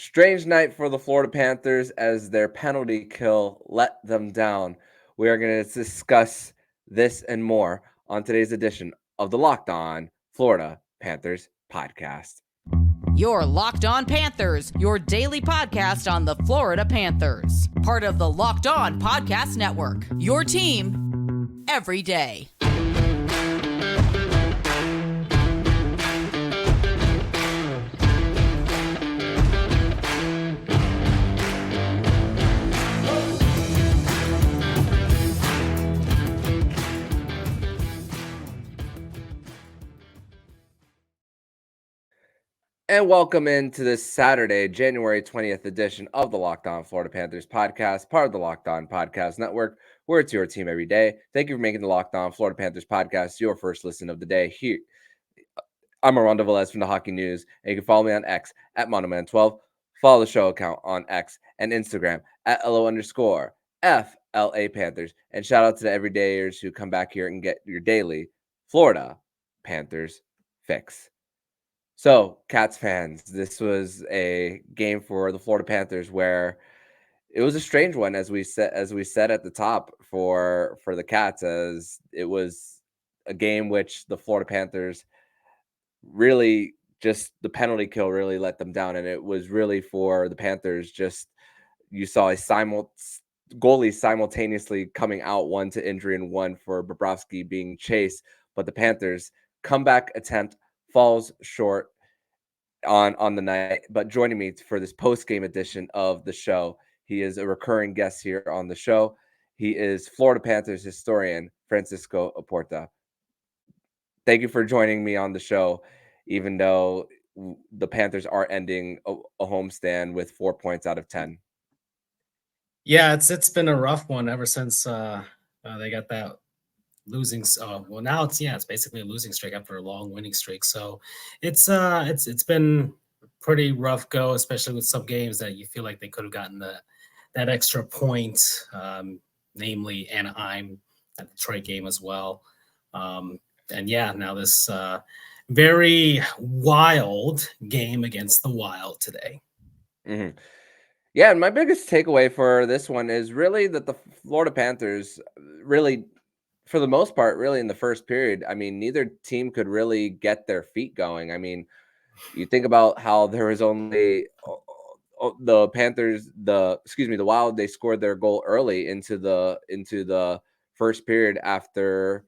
Strange night for the Florida Panthers as their penalty kill let them down. We are going to discuss this and more on today's edition of the Locked On Florida Panthers podcast. Your Locked On Panthers, your daily podcast on the Florida Panthers. Part of the Locked On Podcast Network. Your team every day. And welcome into this Saturday, January 20th edition of the Locked On Florida Panthers podcast, part of the Locked On Podcast Network, where it's your team every day. Thank you for making the Locked On Florida Panthers podcast your first listen of the day. Here, I'm Armando Velez from the Hockey News, and you can follow me on X at Monoman12. Follow the show account on X and Instagram at LO_FLA Panthers. And shout out to the everydayers who come back here and get your daily Florida Panthers fix. So, Cats fans, this was a game for the Florida Panthers where it was a strange one, as we said at the top for the Cats, as it was a game which the Florida Panthers really just the penalty kill really let them down, and it was really for the Panthers. Just you saw a goalie simultaneously coming out, one to injury and one for Bobrovsky being chased, but the Panthers comeback attempt falls short on the night. But joining me for this post-game edition of the show, he is a recurring guest here on the show. He is Florida Panthers historian Francisco Oporta. Thank you for joining me on the show, even though the Panthers are ending a homestand with 4 points out of 10. Yeah, it's been a rough one ever since they got that losing. Well, now it's basically a losing streak after a long winning streak. So it's been pretty rough go, especially with some games that you feel like they could have gotten that extra point, namely Anaheim, that Detroit game as well. And yeah, now this very wild game against the Wild today. Mm-hmm. Yeah, and my biggest takeaway for this one is really that the Florida Panthers really, for the most part, really in the first period, I mean, neither team could really get their feet going. I mean, you think about how there was only the Panthers, the Wild, they scored their goal early into the first period after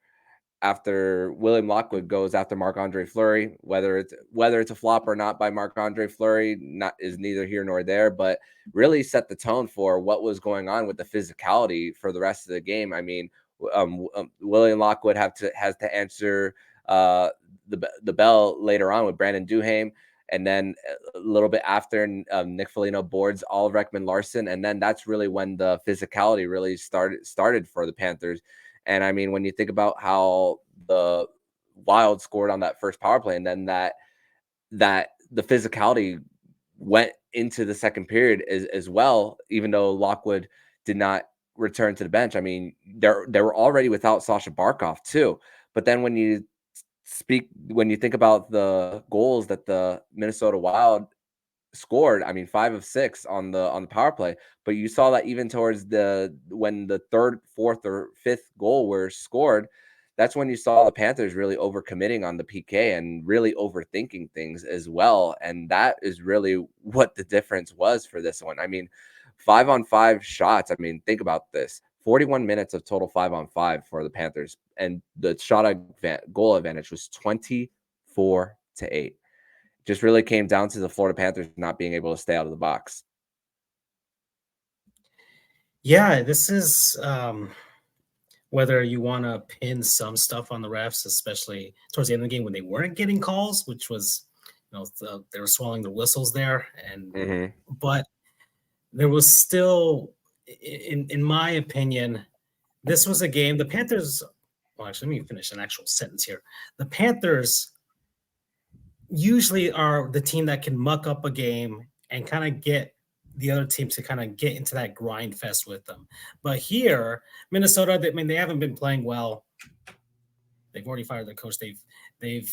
William Lockwood goes after Marc-Andre Fleury. Whether it's a flop or not by Marc-Andre Fleury is neither here nor there, but really set the tone for what was going on with the physicality for the rest of the game. I mean, William Lockwood has to answer the bell later on with Brandon Duhaime, and then a little bit after Nick Foligno boards Oliver Ekman-Larsson, and then that's really when the physicality really started for the Panthers. And I mean, when you think about how the Wild scored on that first power play, and then that the physicality went into the second period as well, even though Lockwood did not return to the bench. I mean, they were already without Sasha Barkov too. But then when you think about the goals that the Minnesota Wild scored, I mean, 5 of 6 on the power play, but you saw that even towards when the third, fourth, or fifth goal were scored, that's when you saw the Panthers really overcommitting on the PK and really overthinking things as well. And that is really what the difference was for this one. I mean, 5-on-5 shots. I mean, think about this: 41 minutes of total 5-on-5 for the Panthers, and the goal advantage was 24-8. Just really came down to the Florida Panthers not being able to stay out of the box. Yeah, this is whether you want to pin some stuff on the refs, especially towards the end of the game when they weren't getting calls, which was, they were swallowing the whistles there. And but there was still, in my opinion, this was a game. The Panthers, well, actually, let me finish an actual sentence here. The Panthers usually are the team that can muck up a game and kind of get the other team to kind of get into that grind fest with them. But here, Minnesota, they haven't been playing well. They've already fired their coach. They've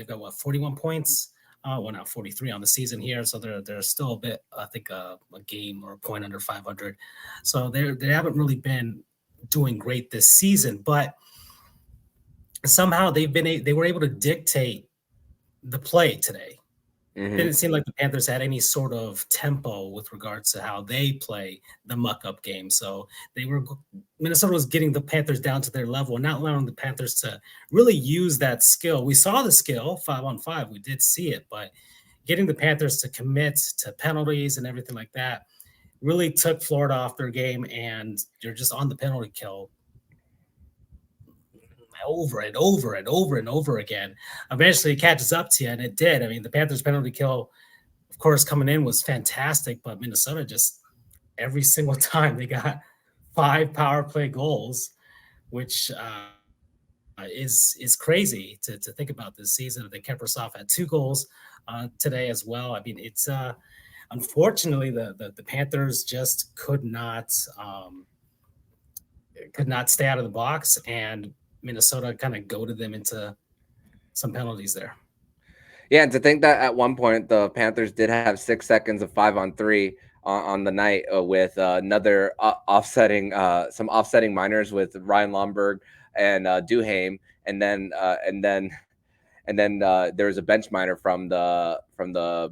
got 41 points. Well, now 43 on the season here, so they're still a bit, I think, a game or a point under 500. So they haven't really been doing great this season, but somehow they were able to dictate the play today. Didn't seem like the Panthers had any sort of tempo with regards to how they play the muck-up game. So Minnesota was getting the Panthers down to their level and not allowing the Panthers to really use that skill. We saw the skill 5-on-5. We did see it, but getting the Panthers to commit to penalties and everything like that really took Florida off their game, and you're just on the penalty kill over and over and over and over again. Eventually it catches up to you, and it did. I mean, the Panthers penalty kill, of course, coming in was fantastic, but Minnesota just every single time they got 5 power play goals, which is crazy to think about this season. They kept us off at 2 goals today as well. I mean, it's unfortunately the Panthers just could not stay out of the box, and Minnesota kind of goaded them into some penalties there. Yeah, and to think that at one point the Panthers did have 6 seconds of 5-on-3 on the night with another some offsetting minors with Ryan Lomberg and Duhaime, and then there was a bench minor from the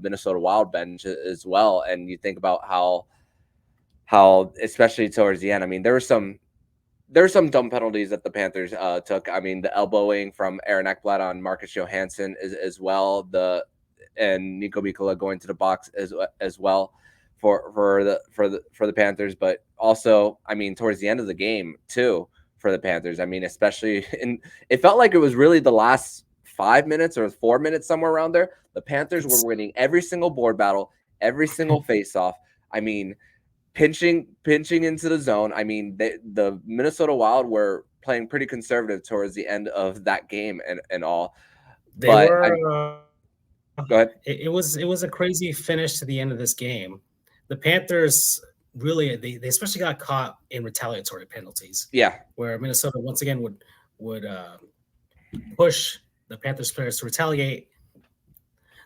Minnesota Wild bench as well. And you think about how especially towards the end, I mean, there were some dumb penalties that the Panthers took. I mean, the elbowing from Aaron Ekblad on Marcus Johansson as well. And Nico Mikkola going to the box as well for the Panthers. But also, I mean, towards the end of the game too for the Panthers. I mean, especially it felt like it was really the last 5 minutes or 4 minutes, somewhere around there. The Panthers were winning every single board battle, every single face-off. I mean, pinching into the zone. I mean, the Minnesota Wild were playing pretty conservative towards the end of that game and all. Go ahead. It was a crazy finish to the end of this game. The Panthers really they especially got caught in retaliatory penalties. Yeah, where Minnesota once again would push the Panthers players to retaliate.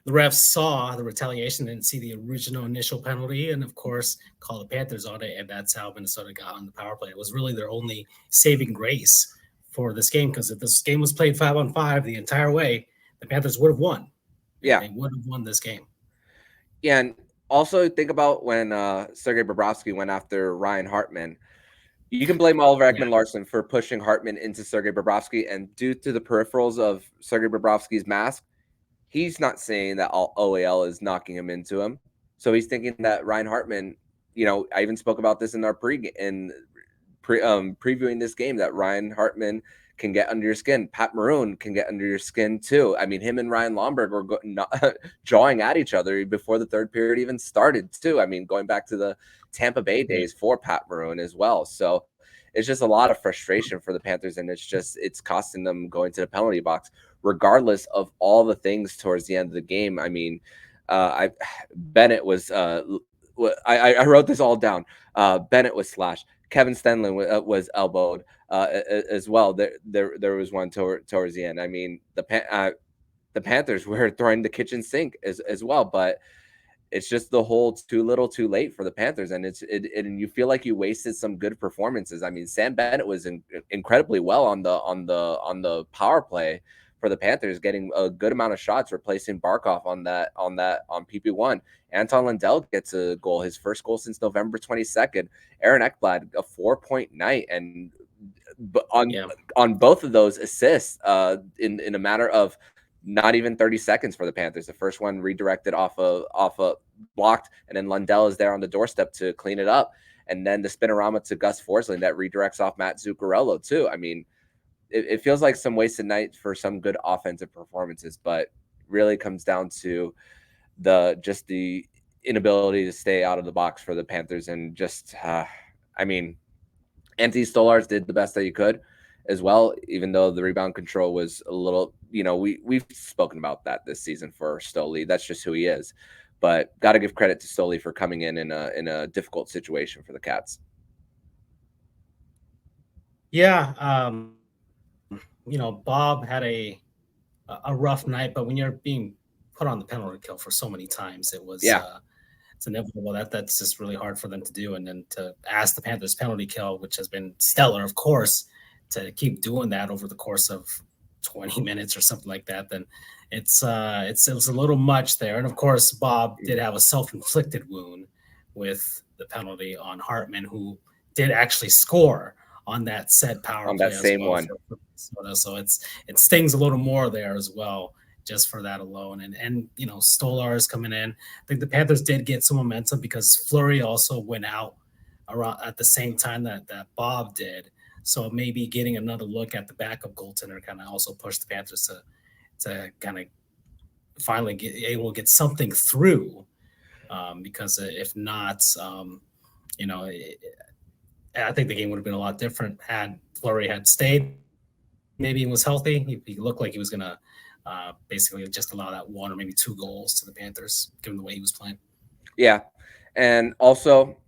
The refs saw the retaliation, didn't see the original initial penalty, and of course called the Panthers on it, and that's how Minnesota got on the power play. It was really their only saving grace for this game, because if this game was played 5-on-5 the entire way, the Panthers would have won. Yeah, they would have won this game. Yeah, and also think about when Sergei Bobrovsky went after Ryan Hartman. You can blame Oliver Ekman-Larsson for pushing Hartman into Sergei Bobrovsky, and due to the peripherals of Sergei Bobrovsky's mask, he's not saying that OEL is knocking him into him. So he's thinking that Ryan Hartman, I even spoke about this in our previewing this game, that Ryan Hartman can get under your skin. Pat Maroon can get under your skin too. I mean, him and Ryan Lomberg were jawing at each other before the third period even started too. I mean, going back to the Tampa Bay days for Pat Maroon as well. So it's just a lot of frustration for the Panthers, and it's costing them going to the penalty box, regardless of all the things towards the end of the game. I mean, Bennett was I wrote this all down. Bennett was slashed. Kevin Stenlund was elbowed as well. There was one towards the end. I mean, the Panthers were throwing the kitchen sink as well, but it's just the whole too little, too late for the Panthers, and and you feel like you wasted some good performances. I mean, Sam Bennett was incredibly well on the power play for the Panthers, getting a good amount of shots, replacing Barkov on PP1. Anton Lundell gets a goal, his first goal since November 22nd. Aaron Ekblad, a 4-point night, and on both of those assists in a matter of not even 30 seconds for the Panthers. The first one redirected off a blocked, and then Lundell is there on the doorstep to clean it up. And then the spinorama to Gus Forsling that redirects off Matt Zuccarello too. I mean, it feels like some wasted night for some good offensive performances, but really comes down to the inability to stay out of the box for the Panthers. And just, I mean, Anthony Stolarz did the best that he could as well, even though the rebound control was a little, we've spoken about that this season for Stoli. That's just who he is. But got to give credit to Stoli for coming in a difficult situation for the Cats. Yeah, Bob had a rough night, but when you're being put on the penalty kill for so many times. It was it's inevitable that's just really hard for them to do. And then to ask the Panthers penalty kill, which has been stellar, of course, to keep doing that over the course of 20 minutes or something like that, then it was a little much there. And of course, Bob did have a self-inflicted wound with the penalty on Hartman, who did actually score on that said power on play that same as well one. for Minnesota. So it stings a little more there as well, just for that alone. And you know, Stolar is coming in. I think the Panthers did get some momentum because Fleury also went out around at the same time that Bob did. So maybe getting another look at the backup goaltender kind of also pushed the Panthers to kind of finally able to get something through. Because if not, you know, I think the game would have been a lot different had Fleury had stayed. Maybe he was healthy. He looked like he was going to basically just allow that one or maybe two goals to the Panthers, given the way he was playing. Yeah. And also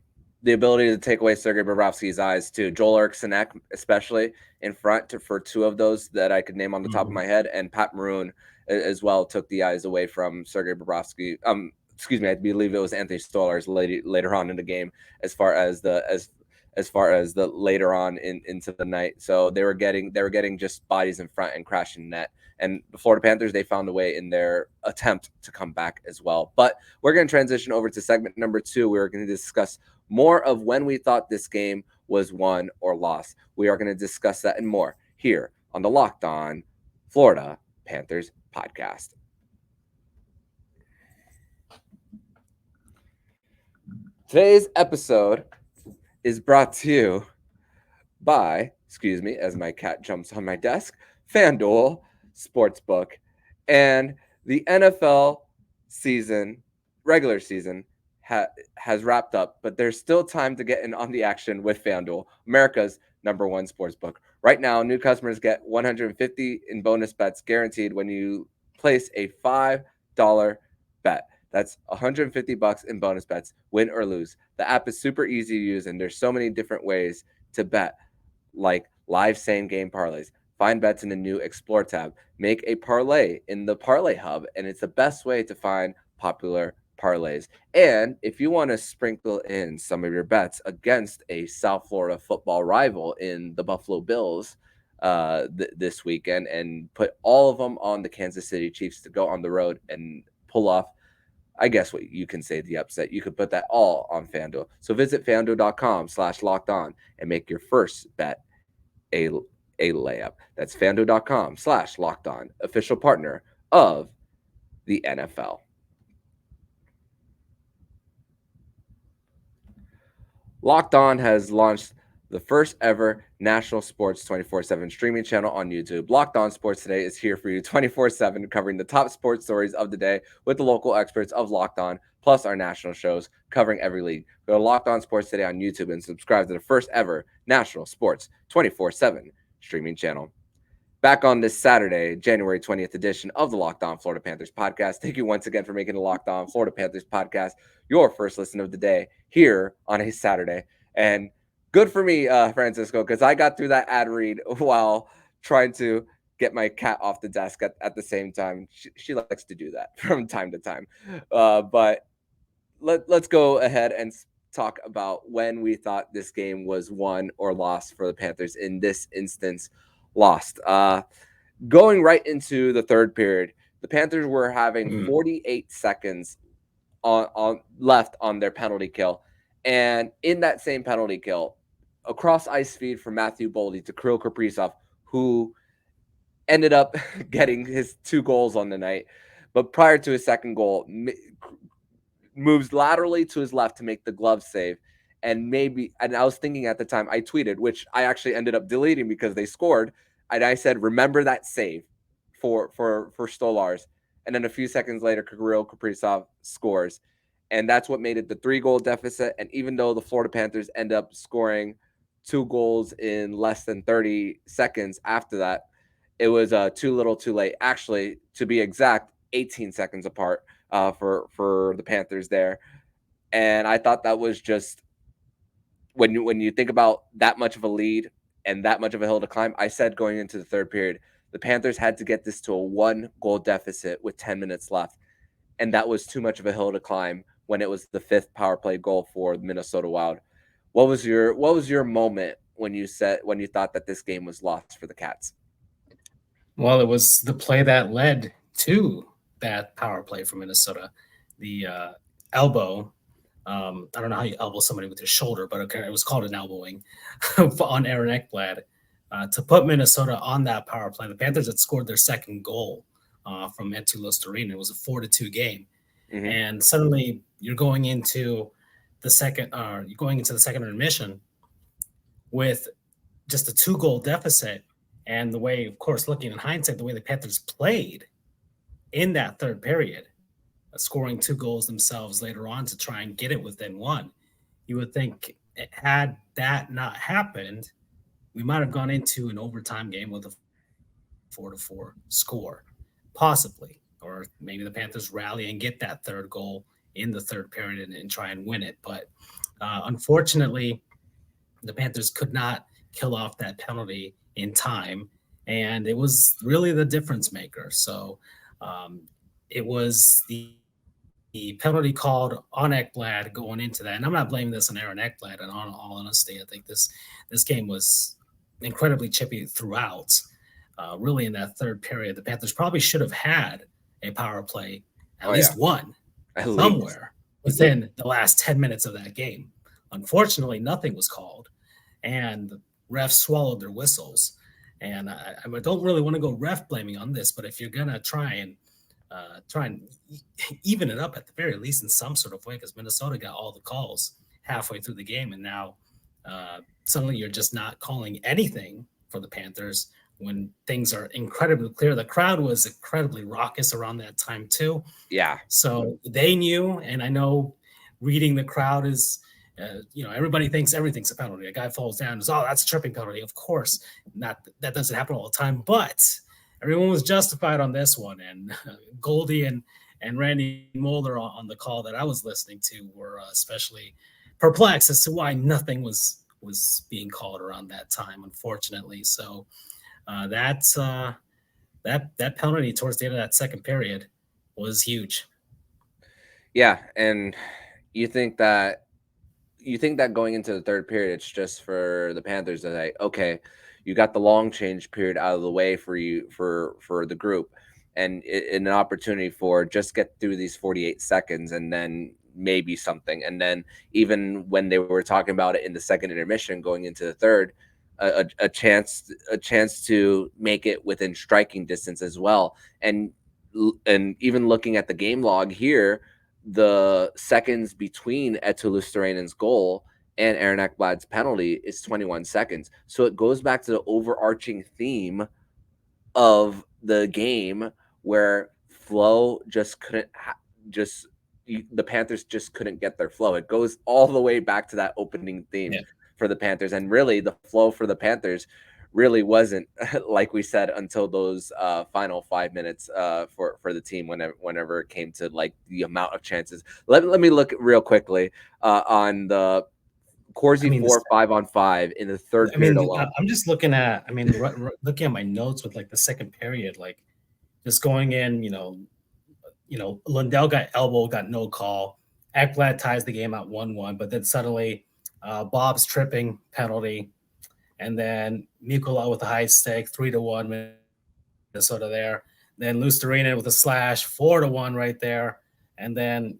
the ability to take away Sergei Bobrovsky's eyes too. Joel Eriksson, especially in front for two of those that I could name on the top of my head, and Pat Maroon as well took the eyes away from Sergei Bobrovsky. Excuse me, I believe it was Anthony Stolarz later on in the game as far as the later on into the night. So they were getting just bodies in front and crashing net. And the Florida Panthers, they found a way in their attempt to come back as well. But we're going to transition over to segment number 2. We're going to discuss more of when we thought this game was won or lost. We are going to discuss that and more here on the Locked On Florida Panthers podcast. Today's episode is brought to you by, excuse me, as my cat jumps on my desk, FanDuel Sportsbook. And the NFL season, regular season, has wrapped up, but there's still time to get in on the action with FanDuel, America's #1 sportsbook. Right now, new customers get $150 in bonus bets guaranteed when you place a $5 bet. That's $150 in bonus bets, win or lose. The app is super easy to use, and there's so many different ways to bet, like live same game parlays. Find bets in the new Explore tab. Make a parlay in the Parlay Hub, and it's the best way to find popular parlays. And if you want to sprinkle in some of your bets against a South Florida football rival in the Buffalo Bills this weekend, and put all of them on the Kansas City Chiefs to go on the road and pull off, I guess what you can say, the upset, you could put that all on FanDuel. So visit FanDuel.com/lockedon and make your first bet a layup. That's FanDuel.com/lockedon, official partner of the NFL. Locked On has launched the first ever national sports 24/7 streaming channel on YouTube. Locked On Sports Today is here for you 24/7, covering the top sports stories of the day with the local experts of Locked On, plus our national shows covering every league. Go to Locked On Sports Today on YouTube and subscribe to the first ever national sports 24/7 streaming channel. Back on this Saturday, January 20th edition of the Locked On Florida Panthers podcast. Thank you once again for making the Locked On Florida Panthers podcast your first listen of the day here on a Saturday. And good for me, Francisco, because I got through that ad read while trying to get my cat off the desk at the same time. She likes to do that from time to time. But let's go ahead and talk about when we thought this game was won or lost for the Panthers. In this instance, lost. Going right into the third period, the Panthers were having 48 seconds on left on their penalty kill. And in that same penalty kill, a cross ice feed from Matthew Boldy to Kirill Kaprizov, who ended up getting his 2 goals on the night. But prior to his second goal, moves laterally to his left to make the glove save. And I was thinking at the time, I tweeted, which I actually ended up deleting because they scored. And I said, remember that save for Stolarz. And then a few seconds later, Kirill Kaprizov scores. And that's what made it the 3-goal deficit. And even though the Florida Panthers end up scoring 2 goals in less than 30 seconds after that, it was too little too late. Actually, to be exact, 18 seconds apart for the Panthers there. And I thought that was just, when you think about that much of a lead and that much of a hill to climb, I said going into the third period, the Panthers had to get this to a 1-goal deficit with 10 minutes left. and that was too much of a hill to climb when it was the 5th power play goal for the Minnesota Wild. What was your moment when you thought that this game was lost for the Cats? Well, it was the play that led to that power play for Minnesota. The elbow. I don't know how you elbow somebody with your shoulder, but it was called an elbowing on Aaron Ekblad to put Minnesota on that power play. The Panthers had scored their second goal from Eetu Luostarinen. It was a 4-2 game, and suddenly you're going into the second intermission with just a 2-goal deficit. And the way, of course, looking in hindsight, the way the Panthers played in that third period, scoring 2 goals themselves later on to try and get it within 1, you would think had that not happened, we might have gone into an overtime game with a 4-4 score, possibly. Or maybe the Panthers rally and get that third goal in the third period and try and win it. But unfortunately, the Panthers could not kill off that penalty in time, and it was really the difference maker. So it was the penalty called on Ekblad going into that, and I'm not blaming this on Aaron Ekblad. And on all honesty, I think this game was incredibly chippy throughout. Really, in that third period, the Panthers probably should have had a power play, at least one, somewhere within the last 10 minutes of that game. Unfortunately, nothing was called, and the refs swallowed their whistles. And I don't really want to go ref blaming on this, but if you're gonna try and even it up at the very least in some sort of way, because Minnesota got all the calls halfway through the game, and now suddenly you're just not calling anything for the Panthers when things are incredibly clear. The crowd was incredibly raucous around that time too. Yeah. So they knew, and I know reading the crowd is, everybody thinks everything's a penalty. A guy falls down, that's a tripping penalty. Of course, that doesn't happen all the time, but everyone was justified on this one. And Goldie and Randy Mulder on the call that I was listening to were especially perplexed as to why nothing was being called around that time, unfortunately. So that penalty towards the end of that second period was huge. Yeah, and you think that going into the third period, it's just for the Panthers to say, okay, you got the long change period out of the way for you for the group, and an opportunity for just get through these 48 seconds and then maybe something. And then even when they were talking about it in the second intermission going into the third, a chance to make it within striking distance as well. And even looking at the game log here, the seconds between Eetu Luostarinen's goal and Aaron Ekblad's penalty is 21 seconds. So it goes back to the overarching theme of the game where flow just couldn't the Panthers just couldn't get their flow. It goes all the way back to that opening theme for the Panthers. And really the flow for the Panthers really wasn't, like we said, until those final 5 minutes for the team whenever it came to like the amount of chances. Let me look real quickly on the Corsi 4 5-on-5 in the third period alone. I'm just looking at, looking at my notes with like the second period, like just going in, Lundell got elbowed, got no call. Ekblad ties the game at 1-1, but then suddenly Bob's tripping penalty, and then Mikkola with a high stick, 3-1 Minnesota there. Then Luostarinen with a slash, 4-1 right there. And then,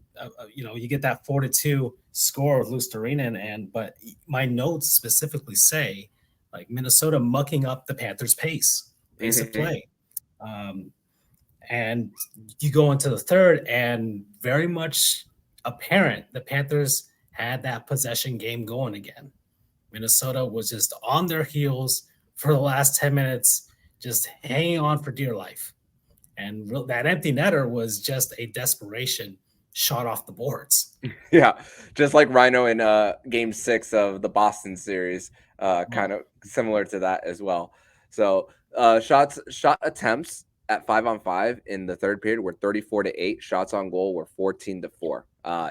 you get that 4-2 score with Luostarinen. But my notes specifically say, like, Minnesota mucking up the Panthers' pace of play. And you go into the third, and very much apparent the Panthers had that possession game going again. Minnesota was just on their heels for the last 10 minutes, just hanging on for dear life. And that empty netter was just a desperation shot off the boards. Yeah, just like Rhino in Game 6 of the Boston series, kind of similar to that as well. So shot attempts at 5-on-5 in the third period were 34-8. Shots on goal were 14-4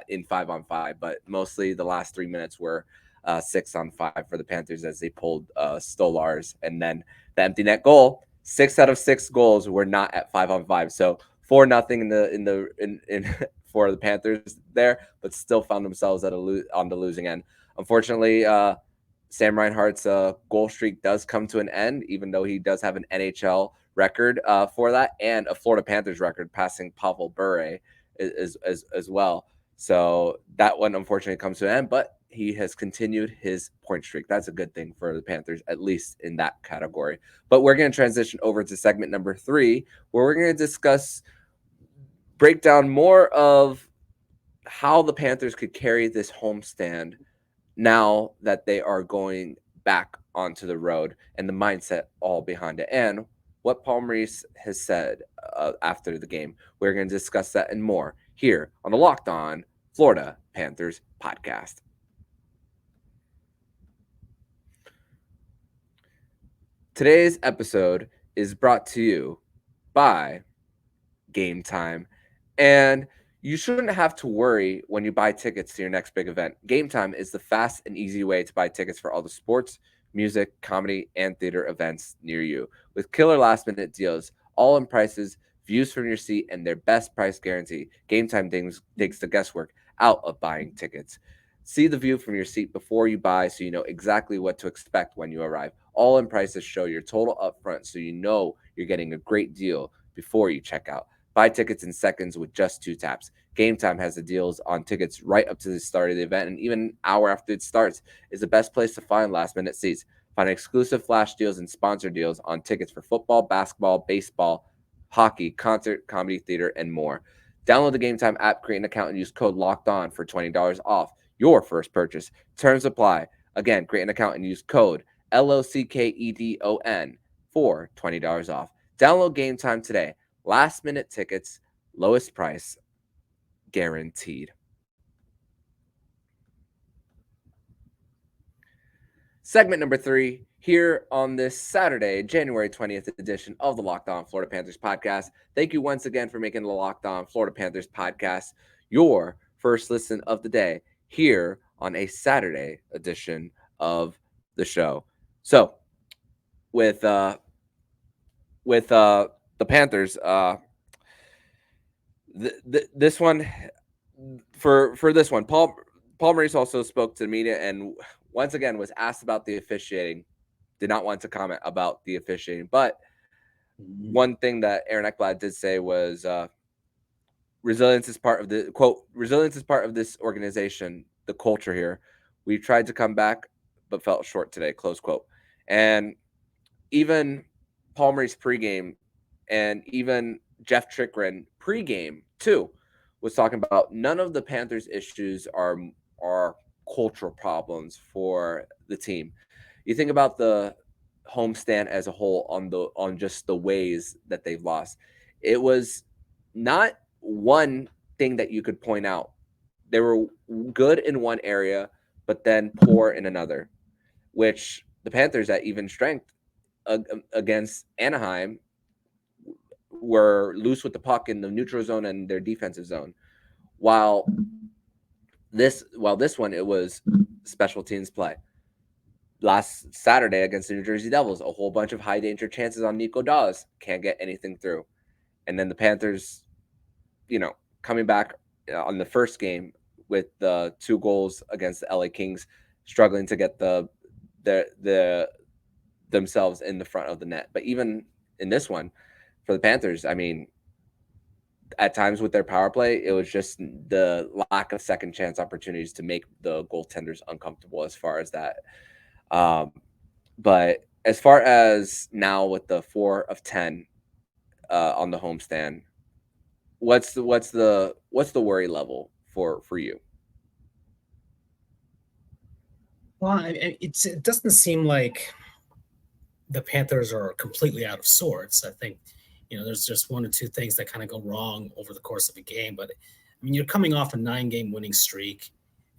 in 5-on-5, but mostly the last 3 minutes were 6-on-5 for the Panthers as they pulled Stolarz. And then the empty net goal, 6 out of 6 goals were not at 5-on-5. So 4-0 in for the Panthers there, but still found themselves on the losing end. Unfortunately, Sam Reinhart's goal streak does come to an end, even though he does have an NHL record for that and a Florida Panthers record, passing Pavel Bure as well. So that one unfortunately comes to an end, but he has continued his point streak. That's a good thing for the Panthers, at least in that category. But we're going to transition over to segment number 3, where we're going to break down more of how the Panthers could carry this homestand now that they are going back onto the road, and the mindset all behind it, and what Paul Maurice has said after the game. We're going to discuss that and more here on the Locked On Florida Panthers podcast. Today's episode is brought to you by Game Time, and you shouldn't have to worry when you buy tickets to your next big event. Game Time is the fast and easy way to buy tickets for all the sports, music, comedy, and theater events near you. With killer last-minute deals, all-in prices, views from your seat, and their best price guarantee, Game Time takes the guesswork out of buying tickets. See the view from your seat before you buy so you know exactly what to expect when you arrive. All-in prices show your total upfront so you know you're getting a great deal before you check out. Buy tickets in seconds with just 2 taps. Game Time has the deals on tickets right up to the start of the event, and even an hour after it starts is the best place to find last-minute seats. Find exclusive flash deals and sponsor deals on tickets for football, basketball, baseball, hockey, concert, comedy, theater, and more. Download the Game Time app, create an account, and use code LOCKEDON for $20 off your first purchase. Terms apply. Again, create an account and use code LOCKEDON for $20 off. Download Game Time today. Last-minute tickets, lowest price, guaranteed. Segment number 3 here on this Saturday, January 20th edition of the Locked On Florida Panthers podcast. Thank you once again for making the Locked On Florida Panthers podcast your first listen of the day here on a Saturday edition of the show. So, with the Panthers, this one for this one, Paul Maurice also spoke to the media and once again was asked about the officiating. Did not want to comment about the officiating, but one thing that Aaron Ekblad did say was resilience is part of the quote. Resilience is part of this organization, the culture here. We tried to come back, but fell short today. Close quote. And even Paul Maurice pregame, and even Jeff Trickren pregame too, was talking about none of the Panthers' issues are cultural problems for the team. You think about the homestand as a whole on just the ways that they've lost. It was not one thing that you could point out. They were good in one area, but then poor in another, which the Panthers at even strength against Anaheim were loose with the puck in the neutral zone and their defensive zone. While this one, it was special teams play. Last Saturday against the New Jersey Devils, a whole bunch of high danger chances on Nico Dawes, can't get anything through. And then the Panthers, coming back on the first game with the 2 goals against the LA Kings, struggling to get themselves in the front of the net. But even in this one, for the Panthers, I mean, at times with their power play, it was just the lack of second chance opportunities to make the goaltenders uncomfortable as far as that. But as far as now with the 4 of 10 on the homestand, what's the worry level for you? Well, it doesn't seem like the Panthers are completely out of sorts. I think, there's just 1 or 2 things that kind of go wrong over the course of a game. But I mean, you're coming off a 9-game winning streak,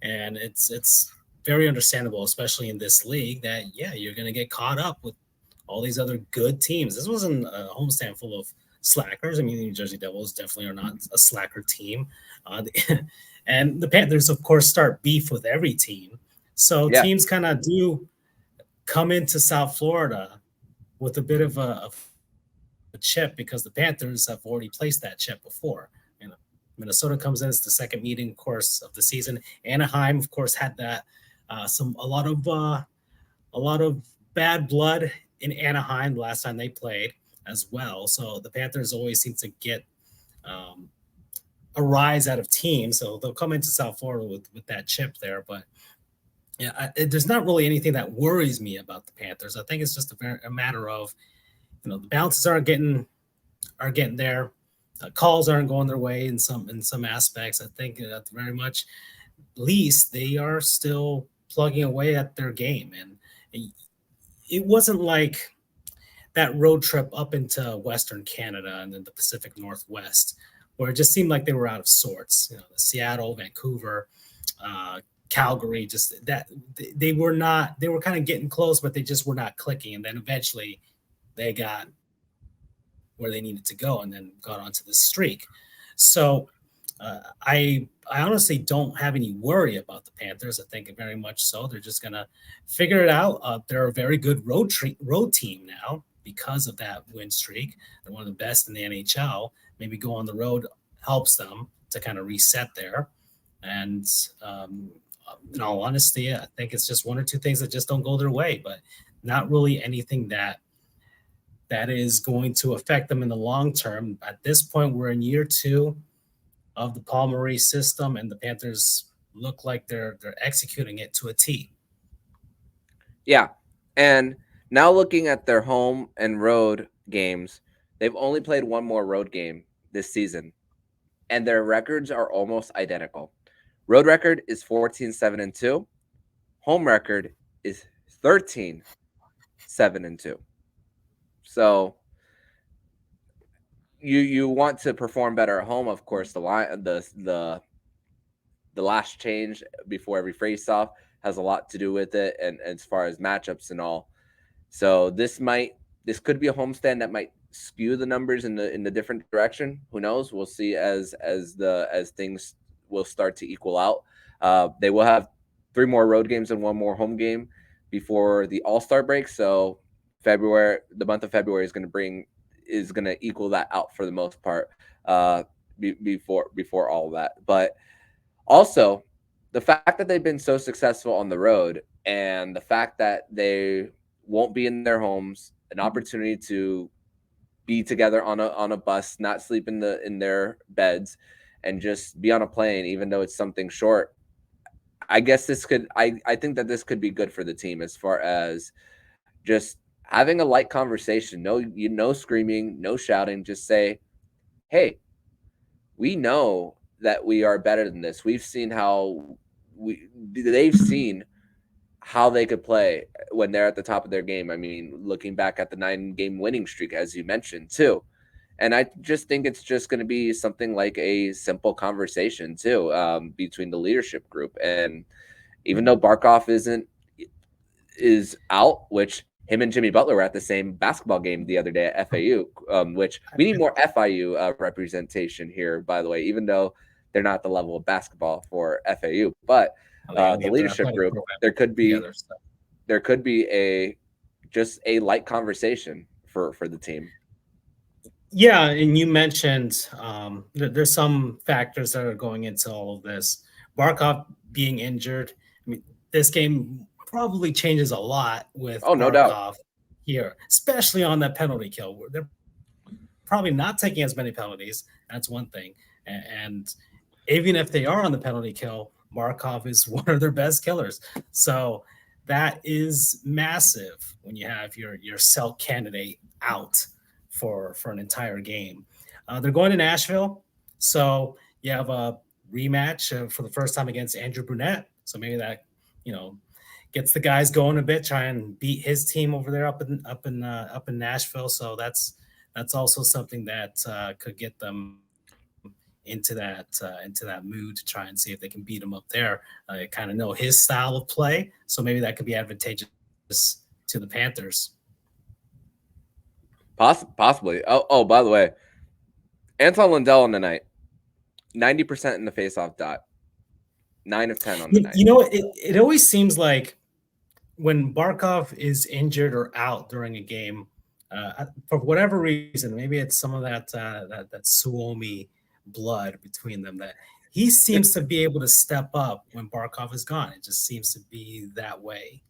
and it's very understandable, especially in this league, that you're going to get caught up with all these other good teams. This wasn't a homestand full of slackers. I mean, the New Jersey Devils definitely are not a slacker team, and the Panthers, of course, start beef with every team. So teams kind of do come into South Florida with a bit of a a chip because the Panthers have already placed that chip before. You know, Minnesota comes in as the second meeting, of course, of the season. Anaheim, of course, had that a lot of bad blood in Anaheim the last time they played as well. So the Panthers always seem to get a rise out of teams. So they'll come into South Florida with that chip there. But yeah, there's not really anything that worries me about the Panthers. I think it's just a matter of, you know, the bounces aren't getting there. Calls aren't going their way in some aspects. I think at the very much least they are still plugging away at their game. And it wasn't like that road trip up into Western Canada and then the Pacific Northwest, where it just seemed like they were out of sorts. You know, the Seattle, Vancouver, Calgary, just that they were kind of getting close, but they just were not clicking. And then eventually they got where they needed to go and then got onto the streak. So I honestly don't have any worry about the Panthers. I think very much so. They're just going to figure it out. They're a very good road team now because of that win streak. They're one of the best in the NHL. Maybe go on the road helps them to kind of reset there. And in all honesty, I think it's just one or two things that just don't go their way, but not really anything that is going to affect them in the long term. At this point, we're in year 2 of the Paul Maurice system, and the Panthers look like they're executing it to a T. Yeah, and now looking at their home and road games, they've only played one more road game this season, and their records are almost identical. Road record is 14-7-2. Home record is 13-7-2. So you want to perform better at home, of course. The last change before every face-off has a lot to do with it, and as far as matchups and all. So this could be a homestand that might skew the numbers in the different direction. Who knows? We'll see as things will start to equal out. They will have 3 more road games and 1 more home game before the All-Star break. So the month of February is going to equal that out for the most part before all of that. But also the fact that they've been so successful on the road and the fact that they won't be in their homes, an opportunity to be together on a bus, not sleep in their beds, and just be on a plane, even though it's something short. I guess I think that this could be good for the team as far as just having a light conversation. No screaming, no shouting. Just say, hey, we know that we are better than this. They've seen how they could play when they're at the top of their game. I mean, looking back at the 9-game winning streak, as you mentioned too. And I just think it's just going to be something like a simple conversation too, between the leadership group. And even though Barkov is out, which him and Jimmy Butler were at the same basketball game the other day at FAU, which we need more FIU representation here, by the way, even though they're not the level of basketball for FAU. But the leadership group, there could be just a light conversation for the team. Yeah, and you mentioned there's some factors that are going into all of this. Barkov being injured. I mean, this game probably changes a lot with no Barkov doubt here, especially on that penalty kill. They're probably not taking as many penalties. That's one thing. And even if they are on the penalty kill, Barkov is one of their best killers. So that is massive when you have your cell candidate out for an entire game. They're going to Nashville, so you have a rematch for the first time against Andrew Brunette. So maybe that gets the guys going a bit, try and beat his team over there up in Nashville. So that's also something that could get them into that mood to try and see if they can beat him up there. I kind of know his style of play, so maybe that could be advantageous to the Panthers. Possibly. Oh, by the way, Anton Lundell on the night, 90% in the faceoff dot, 9 of 10 on the night. It always seems like when Barkov is injured or out during a game, For whatever reason, maybe it's some of that Suomi blood between them, that he seems to be able to step up when Barkov is gone. It just seems to be that way.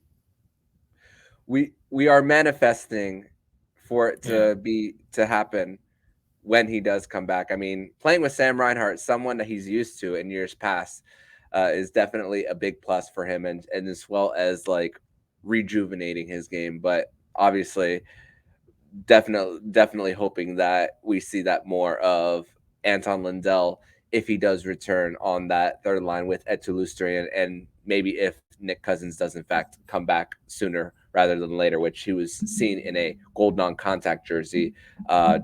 We are manifesting for it Yeah. to happen when he does come back. I mean, playing with Sam Reinhart, someone that he's used to in years past, is definitely a big plus for him, and as well as like rejuvenating his game. But obviously, definitely hoping that we see that more of Anton Lindell if he does return on that third line with Etu Lustrian, and maybe if Nick Cousins does in fact come back sooner rather than later, which he was seen in a gold non-contact jersey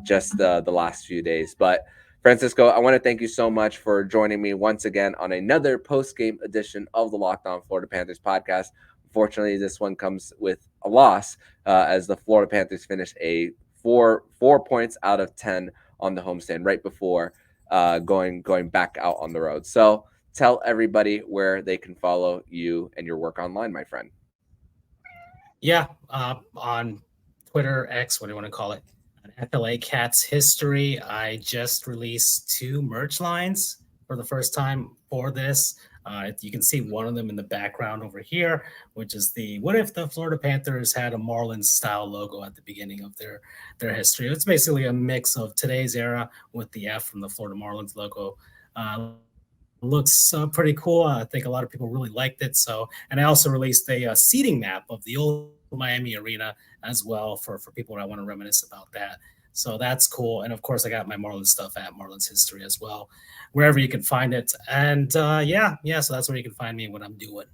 just the last few days. But Francisco, I want to thank you so much for joining me once again on another post-game edition of the Locked On Florida Panthers podcast. Unfortunately, this one comes with a loss as the Florida Panthers finish a four points out of 10 on the homestand right before going back out on the road. So tell everybody where they can follow you and your work online, my friend. Yeah, on Twitter, X, what do you want to call it? FLA Cats History. I just released 2 merch lines for the first time for this. You can see one of them in the background over here, which is the "What if the Florida Panthers had a Marlins style logo at the beginning of their history?" It's basically a mix of today's era with the F from the Florida Marlins logo. Looks pretty cool. I think a lot of people really liked it. So, and I also released a seating map of the old Miami Arena as well for people that want to reminisce about that. So that's cool. And of course, I got my Marlins stuff at Marlins History as well, wherever you can find it. And yeah, so that's where you can find me when I'm doing.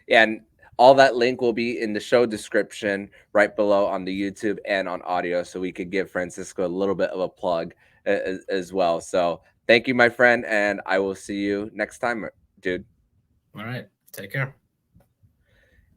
Yeah, and all that link will be in the show description right below on the YouTube and on audio, so we could give Francisco a little bit of a plug as well. So thank you, my friend, and I will see you next time, dude. All right. Take care.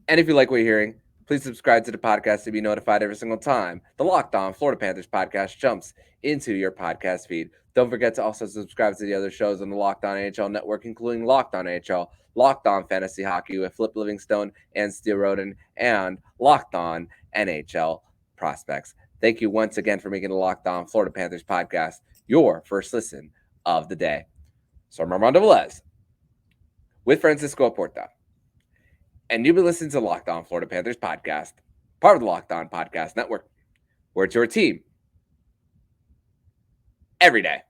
And if you like what you're hearing, please subscribe to the podcast to be notified every single time the Locked On Florida Panthers podcast jumps into your podcast feed. Don't forget to also subscribe to the other shows on the Locked On NHL network, including Locked On NHL, Locked On Fantasy Hockey with Flip Livingstone and Steel Roden, and Locked On NHL Prospects. Thank you once again for making the Locked On Florida Panthers podcast your first listen of the day. So I'm Armando Velez with Francisco Oporta. And you've been listening to the Locked On Florida Panthers podcast, part of the Locked On Podcast Network, where it's your team every day.